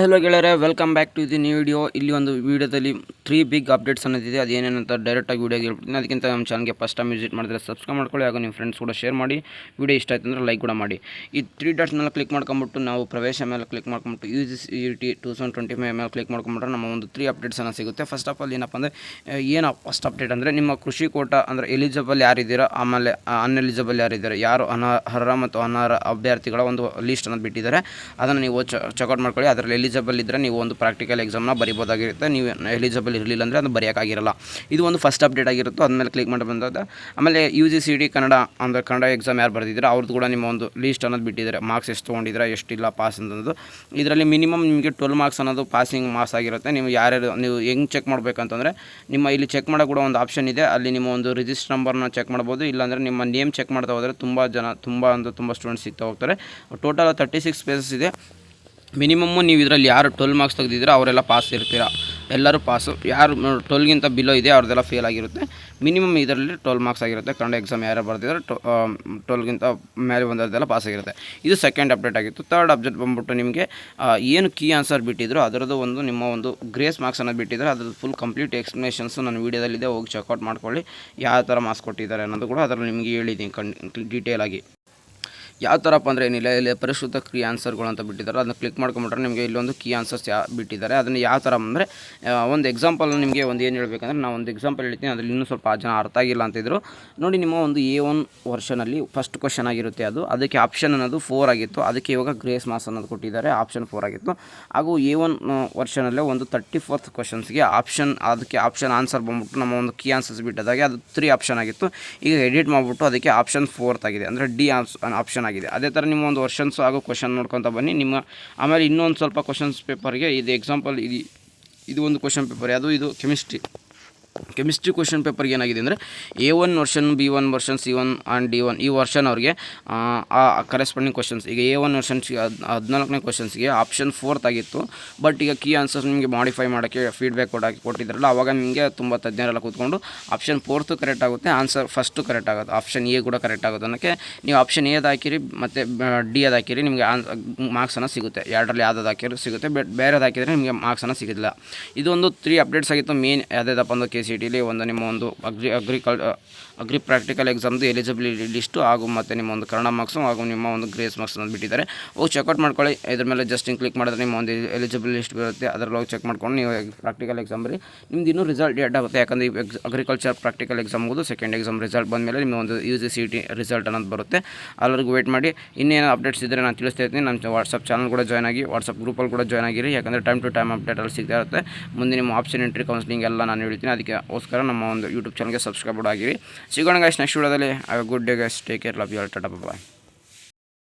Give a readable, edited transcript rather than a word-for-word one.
Hello ಗೆಳೆಯರೆ, welcome back to the new video. ಇಲ್ಲಿ ಒಂದು ವಿಡಿಯೋದಲ್ಲಿ 3 ಬಿಗ್ ಅಪ್ಡೇಟ್ಸ್ ಅನ್ನೋದಿದೆ. ಅದೇನೇನಂತ ಡೈರೆಕ್ಟಾಗಿ ವಿಡಿಯೋಗೆ ಹೇಳ್ಬಿಡ್ತೀನಿ. ಅದಕ್ಕಿಂತ ನಮ್ಮ ಚಾನಲ್ಗೆ ಫಸ್ಟ್ ಟೈಮ್ ವಿಸಿಟ್ ಮಾಡಿದ್ರೆ ಸಬ್ಸ್ಕ್ರೈಬ್ ಮಾಡ್ಕೊಳ್ಳಿ, ಹಾಗೂ ನಿಮ್ಮ ಫ್ರೆಂಡ್ಸ್ ಕೂಡ ಶೇರ್ ಮಾಡಿ. ವಿಡಿಯೋ ಇಷ್ಟ ಆಯ್ತು ಅಂದರೆ ಲೈಕ್ ಕೂಡ ಮಾಡಿ. ಈ 3 ಡಾಟ್ಸ್ನೆಲ್ಲ ಕ್ಲಿಕ್ ಮಾಡ್ಕೊಂಬಿಟ್ಟು ನಾವು ಪ್ರವೇಶ ಮೇಲೆ ಕ್ಲಿಕ್ ಮಾಡ್ಕೊಂಬಿಟ್ಟು UGC 2025 ಮೇಲೆ ಕ್ಲಿಕ್ ಮಾಡ್ಕೊಂಬಿಟ್ರೆ ನಮ್ಮ ಒಂದು 3 ಅಪ್ಡೇಟ್ಸನ್ನು ಸಿಗುತ್ತೆ. ಫಸ್ಟ್ ಆಫ್ ಆಲ್ ಏನಪ್ಪ ಅಂದರೆ ಫಸ್ಟ್ ಅಪ್ಡೇಟ್ ಅಂದರೆ ನಿಮ್ಮ ಕೃಷಿ ಕೋಟ ಅಂದರೆ ಎಲಿಜಿಬಲ್ ಯಾರಿದ್ದೀರೋ, ಆಮೇಲೆ ಅನ್ಎಲಿಜಿಬಲ್ ಯಾರಿದ್ದಾರೆ, ಯಾರು ಅನರ್ಹ ಮತ್ತು ಅನರ್ಹ ಅಭ್ಯರ್ಥಿಗಳ ಒಂದು ಲೀಸ್ಟ್ ಅನ್ನೋದು ಬಿಟ್ಟಿದ್ದಾರೆ. ಅದನ್ನು ನೀವು ಚೆಕ್ಔಟ್ ಮಾಡ್ಕೊಳ್ಳಿ. ಅದರಲ್ಲಿ ಎಲಿಜಿಬಲ್ ಇದ್ದರೆ ನೀವು ಒಂದು ಪ್ರಾಕ್ಟಿಕಲ್ ಎಕ್ಸಾಮ್ನ ಬರಿಬೋದಾಗಿರುತ್ತೆ. ನೀವು ಎಲಿಜಿಬಲ್ ಇರಲಿಲ್ಲ ಅಂದರೆ ಅದು ಬರೆಯೋಕ್ಕಾಗಿರಲ್ಲ. ಇದು ಒಂದು ಫಸ್ಟ್ ಅಪ್ಡೇಟ್ ಆಗಿರುತ್ತೆ. ಆದಮೇಲೆ ಕ್ಲಿಕ್ ಮಾಡಿ ಬಂದಾಗ ಆಮೇಲೆ UGC ಕನ್ನಡ ಅಂದರೆ ಕನ್ನಡ ಎಕ್ಸಾಮ್ ಯಾರು ಬರೆದಿದ್ದಾರೆ ಅವ್ರದ್ದು ಕೂಡ ನಿಮ್ಮ ಒಂದು ಲೀಸ್ಟ್ ಅನ್ನೋದು ಬಿಟ್ಟಿದ್ದಾರೆ. ಮಾರ್ಕ್ಸ್ ಎಷ್ಟು ತೊಗೊಂಡಿದ್ರೆ ಎಷ್ಟಿಲ್ಲ ಪಾಸ್ ಅನ್ನೋದು. ಇದರಲ್ಲಿ ಮಿನಿಮಮ್ ನಿಮಗೆ 12 ಮಾರ್ಕ್ಸ್ ಅನ್ನೋದು ಪಾಸಿಂಗ್ ಮಾರ್ಕ್ಸ್ ಆಗಿರುತ್ತೆ. ನೀವು ನೀವು ಹೆಂಗೆ ಚೆಕ್ ಮಾಡಬೇಕಂತಂದರೆ ನಿಮ್ಮ ಇಲ್ಲಿ ಚೆಕ್ ಮಾಡೋ ಕೂಡ ಒಂದು ಆಪ್ಷನ್ ಇದೆ. ಅಲ್ಲಿ ನಿಮ್ಮ ಒಂದು ರಿಜಿಸ್ಟರ್ ನಂಬರ್ನ ಚೆಕ್ ಮಾಡ್ಬೋದು. ಇಲ್ಲಾಂದರೆ ನಿಮ್ಮ ನೇಮ್ ಚೆಕ್ ಮಾಡ್ತಾ ಹೋದರೆ ತುಂಬ ಸ್ಟೂಡೆಂಟ್ಸ್ ಸಿಗ್ತಾ ಹೋಗ್ತಾರೆ. ಟೋಟಲ್ 36 ಪೇಜಸ್ ಇದೆ. ಮಿನಿಮಮ್ಮು ನೀವು ಇದರಲ್ಲಿ ಯಾರು 12 ಮಾರ್ಕ್ಸ್ ತೆಗೆದಿದ್ದೀರೋ ಅವರೆಲ್ಲ ಪಾಸ್ ಇರ್ತೀರ, ಎಲ್ಲರೂ ಪಾಸು. ಯಾರು 12ಗಿಂತ ಬಿಲೋ ಇದೆ ಅವ್ರದ್ದೆಲ್ಲ ಫೇಲ್ ಆಗಿರುತ್ತೆ. ಮಿನಿಮಮ್ ಇದರಲ್ಲಿ 12 ಮಾರ್ಕ್ಸ್ ಆಗಿರುತ್ತೆ. ಕನ್ನಡ ಎಕ್ಸಾಮ್ ಯಾರು ಬರ್ತಿದ್ದಾರೆ 12ಗಿಂತ ಮೇಲೆ ಬಂದದ್ದೆಲ್ಲ ಪಾಸ್ ಆಗಿರುತ್ತೆ. ಇದು ಸೆಕೆಂಡ್ ಅಪ್ಡೇಟ್ ಆಗಿತ್ತು. ಥರ್ಡ್ ಅಪ್ಡೇಟ್ ಬಂದ್ಬಿಟ್ಟು ನಿಮಗೆ ಏನು ಕೀ ಆನ್ಸರ್ ಬಿಟ್ಟಿದ್ರು ಅದರದ್ದು ಒಂದು ನಿಮ್ಮ ಒಂದು ಗ್ರೇಸ್ ಮಾರ್ಕ್ಸ್ ಅನ್ನೋದು ಬಿಟ್ಟಿದ್ದಾರೆ. ಅದ್ರದ್ದು ಫುಲ್ ಕಂಪ್ಲೀಟ್ ಎಕ್ಸ್ಪ್ಲನೇಷನ್ಸು ನನ್ನ ವೀಡಿಯೋದಲ್ಲಿದೆ, ಹೋಗಿ ಚೆಕ್ಔಟ್ ಮಾಡ್ಕೊಳ್ಳಿ. ಯಾವ ಥರ ಮಾರ್ಕ್ಸ್ ಕೊಟ್ಟಿದ್ದಾರೆ ಅನ್ನೋದು ಕೂಡ ಅದರಲ್ಲಿ ನಿಮಗೆ ಹೇಳಿದ್ದೀನಿ ಡೀಟೇಲಾಗಿ. ಯಾವ ಥರಪ್ಪ ಅಂದರೆ ಏನಿಲ್ಲ, ಇಲ್ಲಿ ಪರಿಷ್ಕೃತ ಕೀ ಆನ್ಸರ್ಗಳು ಅಂತ ಬಿಟ್ಟಿದ್ದಾರೆ. ಅದನ್ನು ಕ್ಲಿಕ್ ಮಾಡ್ಕೊಂಬಿಟ್ರೆ ನಿಮಗೆ ಇಲ್ಲೊಂದು ಕೀ ಆನ್ಸರ್ಸ್ ಬಿಟ್ಟಿದ್ದಾರೆ. ಅದನ್ನು ಯಾವ ಥರ ಅಂದರೆ ಒಂದು ಎಕ್ಸಾಂಪಲ್ ನಿಮಗೆ ಒಂದು ಏನು ಹೇಳಬೇಕಂದ್ರೆ, ನಾವು ಒಂದು ಎಕ್ಸಾಂಪಲ್ ಹೇಳ್ತೀನಿ. ಅದರಲ್ಲಿ ಇನ್ನೂ ಸ್ವಲ್ಪ ಜನ ಅರ್ಥ ಆಗಿಲ್ಲ ಅಂತಿದ್ರು ನೋಡಿ. ನಿಮ್ಮ ಒಂದು A1 ವರ್ಷನಲ್ಲಿ ಫಸ್ಟ್ ಕ್ವಶನ್ ಆಗಿರುತ್ತೆ. ಅದಕ್ಕೆ ಆಪ್ಷನ್ ಅನ್ನೋದು 4 ಆಗಿತ್ತು. ಅದಕ್ಕೆ ಇವಾಗ ಗ್ರೇಸ್ ಮಾರ್ಕ್ಸ್ ಅನ್ನೋದು ಕೊಟ್ಟಿದ್ದಾರೆ. ಆಪ್ಷನ್ 4 ಆಗಿತ್ತು. ಹಾಗೂ A1 ವರ್ಷನಲ್ಲೇ ಒಂದು 34th ಕ್ವಶನ್ಸ್ಗೆ ಅದಕ್ಕೆ ಆಪ್ಷನ್ ಆನ್ಸರ್ ಬಂದ್ಬಿಟ್ಟು ನಮ್ಮ ಒಂದು ಕೀ ಆನ್ಸರ್ಸ್ ಬಿಟ್ಟದಾಗೆ ಅದು 3 ಆಪ್ಷನ್ ಆಗಿತ್ತು. ಈಗ ಎಡಿಟ್ ಮಾಡಿಬಿಟ್ಟು ಅದಕ್ಕೆ ಆಪ್ಷನ್ 4th ಆಗಿದೆ, ಅಂದರೆ D ಆಪ್ಷನ್ ಆಗಿದೆ. ಅದೇ ಥರ ನಿಮ್ಮ ಒಂದು ವರ್ಷನ್ಸು ಹಾಗೂ ಕ್ವಶನ್ ನೋಡ್ಕೊತ ಬನ್ನಿ. ಆಮೇಲೆ ಇನ್ನೊಂದು ಸ್ವಲ್ಪ ಕ್ವಶನ್ಸ್ ಪೇಪರ್ಗೆ ಇದು ಎಕ್ಸಾಂಪಲ್ ಇದು ಒಂದು ಕ್ವಶನ್ ಪೇಪರ್. ಇದು ಕೆಮಿಸ್ಟ್ರಿ ಕ್ವಶನ್ ಪೇಪರ್ಗೆ ಏನಾಗಿದೆ ಅಂದರೆ A1 version, B1 version, C1 and D1 ಈ ವರ್ಷನ್ ಅವ್ರಿಗೆ ಆ ಕರೆಸ್ಪಾಂಡಿಂಗ್ ಕ್ವಶನ್ಸ್. ಈಗ A1 ವರ್ಷನ್ಸ್ಗೆ 14ನೇ ಕ್ವಶನ್ಸ್ಗೆ ಆಪ್ಷನ್ 4th ಆಗಿತ್ತು. ಬಟ್ ಈಗ ಕೀ ಆನ್ಸರ್ಸ್ ನಿಮಗೆ ಮಾಡಿಫೈ ಮಾಡೋಕ್ಕೆ ಫೀಡ್ಬ್ಯಾಕ್ ಕೊಟ್ಟಿದ್ದಾರಲ್ಲ, ಆವಾಗ ನಿಮಗೆ ತುಂಬ ತಜ್ಞರೆಲ್ಲ ಕೂತ್ಕೊಂಡು ಆಪ್ಷನ್ 4th ಕರೆಕ್ಟ್ ಆಗುತ್ತೆ, ಆನ್ಸರ್ ಫಸ್ಟು ಕರೆಕ್ಟ್ ಆಗುತ್ತೆ, ಆಪ್ಷನ್ A ಕೂಡ ಕರೆಕ್ಟ್ ಆಗುತ್ತೆ ಅನ್ನೋಕ್ಕೆ ನೀವು ಆಪ್ಷನ್ A ಹಾಕಿರಿ ಮತ್ತು D ಹಾಕಿರಿ, ನಿಮಗೆ ಮಾರ್ಕ್ಸನ್ನು ಸಿಗುತ್ತೆ. ಎರಡರಲ್ಲಿ ಯಾವ್ದು ಹಾಕಿರೋ ಸಿಗುತ್ತೆ. ಬಟ್ ಬೇರೆದು ಹಾಕಿದರೆ ನಿಮಗೆ ಮಾರ್ಕ್ಸನ್ನು ಸಿಗೋದಿಲ್ಲ. ಇದೊಂದು 3 ಅಪ್ಡೇಟ್ಸ್ ಆಗಿತ್ತು. ಮೇನ್ ಯಾವುದಾದಪ್ಪ ಒಂದು KCTಲಿ ಒಂದು ನಿಮ್ಮ ಒಂದು ಅಗ್ರಿ ಪ್ರಾಕ್ಟಿಕಲ್ ಎಕ್ಸಾಮ್ದು ಎಲಿಜಿಬಿಲಿಟಿ ಲಿಸ್ಟು ಹಾಗೂ ಮತ್ತು ನಿಮ್ಮ ಒಂದು ಕನ್ನಡ ಮಾರ್ಕ್ಸು ಹಾಗೂ ನಿಮ್ಮ ಒಂದು ಗ್ರೇಸ್ ಮಾರ್ಕ್ಸ್ ಅನ್ನೋದು ಬಿಟ್ಟಿದ್ದಾರೆ. ಹೋಗಿ ಚೆಕ್ಔಟ್ ಮಾಡ್ಕೊಳ್ಳಿ. ಇದ್ರ ಮೇಲೆ ಜಸ್ಟ್ ಕ್ಲಿಕ್ ಮಾಡಿದ್ರೆ ನಿಮ್ಮ ಒಂದು ಎಲಿಜಿಬಲ್ ಲಿಸ್ಟ್ ಬರುತ್ತೆ. ಅದರಲ್ಲಿ ಹೋಗಿ ಚೆಕ್ ಮಾಡ್ಕೊಂಡು ನೀವು ಪ್ರಾಕ್ಟಿಕಲ್ ಎಕ್ಸಾಮ್ ಬರೀ. ನಿಮ್ದು ಇನ್ನೂ ರಿಸಲ್ಟ್ ಲೇಟ್ ಆಗುತ್ತೆ. ಯಾಕಂದರೆ ಈ ಅಗ್ರಿಕಲ್ಚರ್ ಪ್ರಾಕ್ಟಿಕಲ್ ಎಕ್ಸಾಮ್ ಮುಗಿದು ಸೆಕೆಂಡ್ ಎಕ್ಸಾಮ್ ರಿಸಲ್ಟ್ ಬಂದಮೇಲೆ ನಿಮ್ಮ ಒಂದು UGC ರಿಸಲ್ಟ್ ಅನ್ನೋದು ಬರುತ್ತೆ. ಅಲ್ಲಿವರೆಗೂ ವೇಟ್ ಮಾಡಿ. ಇನ್ನೇನು ಅಪ್ಡೇಟ್ಸ್ ಇದ್ದರೆ ನಾನು ತಿಳಿಸ್ತಾ ಇರ್ತೀನಿ. ನನ್ನ ವಾಟ್ಸಪ್ ಚಾನಲ್ ಕೂಡ ಜಾಯ್ನ್ ಆಗಿ, ವಾಟ್ಸಪ್ ಗ್ರೂಪಲ್ಲಿ ಕೂಡ ಜಾಯ್ನ್ ಆಗಿರಿ. ಯಾಕಂದರೆ ಟೈಮ್ ಟು ಟೈಮ್ ಅಪ್ಡೇಟಲ್ಲಿ ಸಿಗ್ತಾ ಇರುತ್ತೆ. ಮುಂದೆ ನಿಮ್ಮ ಆಪ್ಷನ್ ಎಂಟ್ರಿ ಕೌನ್ಸಿಲಿಂಗ್ ಎಲ್ಲ ನಾನು ಹೇಳ್ತೀನಿ. ಅದಕ್ಕೋಸ್ಕರ ನಮ್ಮ ಒಂದು ಯೂಟ್ಯೂಬ್ ಚಾನಲ್ಗೆ ಸಬ್ಸ್ಕ್ರೈಬ್ ಆಗಿರಿ. ಸಿಗೋಣ ಗೈಸ್ ನೆಕ್ಸ್ಟ್ ವಿಡಿಯೋದಲ್ಲಿ. Good day guys, take care, love you all, tata, bye.